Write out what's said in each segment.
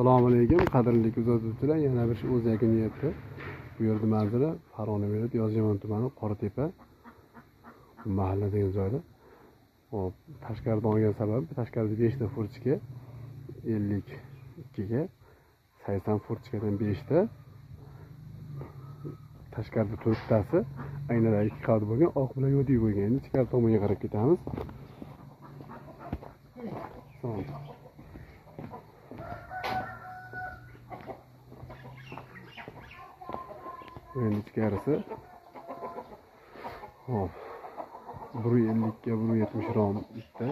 Assalomu alaykum, qadrli kuzatuvchilar. Yana bir o'z yakuniga yetdi. Bu yerda manzara Farg'ona viloyati Yozyovon tumani Qoratepa mahalla degan joyda. Hop, tashqaridan olgan sababi tashqarida 5 ta furchka, 52 ga 80 furchkadan 5 ta. Tashqarida 4 tasi aynalar 2 qavat bo'lgan, oq bilan yo'diy bo'lgan. Endi ichkari tomonga qarab ketamiz. Endi ichkarisi hop 150 ga 170 rom bitta,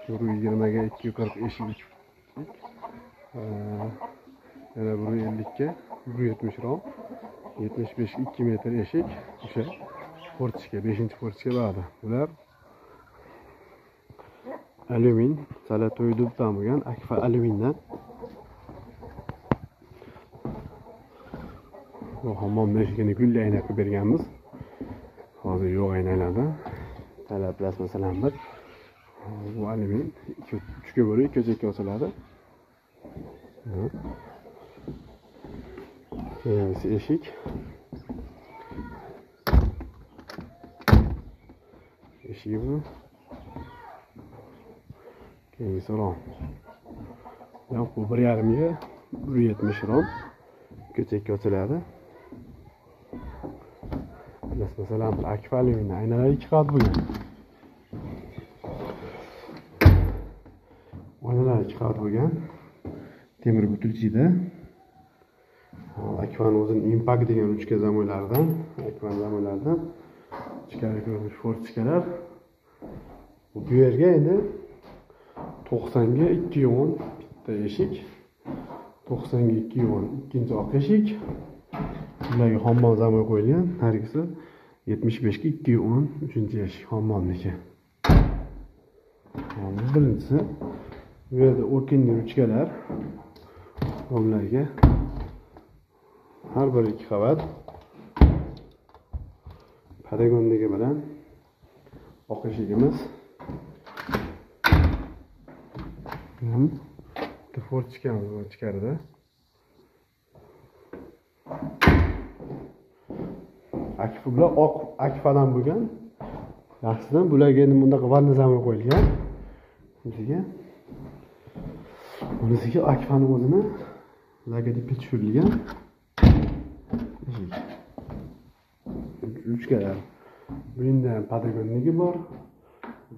120 ga 240 eshik. Yana 150 ga 170 rom, 75 2 metr eshik. O'sha fortishga 5-fortishga bog'da. Bular alyumin, sala to'ydubdan bo'lgan akfa alyumindan. Bu hammom eshigini gulli ayna qilib berganmiz. Hozir yo'q aynalarda. Talab masalan bir bu alyumin 3 ga bo'lib 2 chekka osiladi. Eshik. Eshik bu. Keyingi rom. Yo'q, bu 1,5 ga 170 rom. 2 chekka ochiladi. Masalan, akfa alyumin aynalar 2 qavat bo'lgan. Oynalar 2 qavat bo'lgan. Temir butilchida. Akfa'ning o'zining Impact degan ruchka zamoylaridan, akfa zamoylaridan ichkari ko'rinish fortishkalar. Bu yerga endi 90 ga 210 bitta eshik, 90 ga 210 ikkinchi oq eshik. Bularga hammom zamoy qo'yilgan. Har ikkisi 75 ga 210 uchinchi eshik hammomniki. Birinchisi bu yerda o'kinli ruchkalar. Romlarga har biri 2 qavat. Pedagondagi bilan oq eshigimiz. Fortishkamiz bor ichkarida. Akfa bilan oq akfadan bo'lgan. Yaxshidan bularga endi bunday vanna zamoy qo'yilgan. Bunisiga akfaning o'zini logotipi tushirilgan. Ruchkalar. Bunda pedagonniki bor.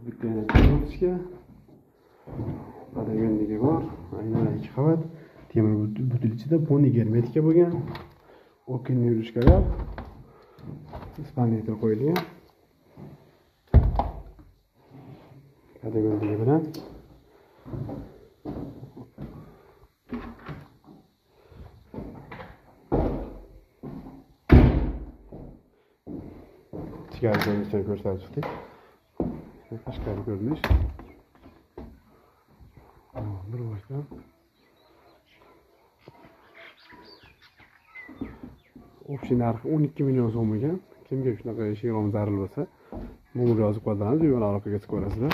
Bitta fortishka. Pedagonniki bor. Aynalar 2 qavat. Temir butilchida poni germetika bo'lgan. O'kinli ruchkalar. Ispaniyada qo'yilgan. Pedagonniki bilan ichkari ko'rinishini ko'rsatib chiqdik. Tashqari ko'rinish. Bir boshdan общий narxi 12 million so'm ekan. Kimga shunaqa eshik rom zarur bo'lsa, nomer yozib qoldiramiz, yo'l aloqaga chiqib olasizlar.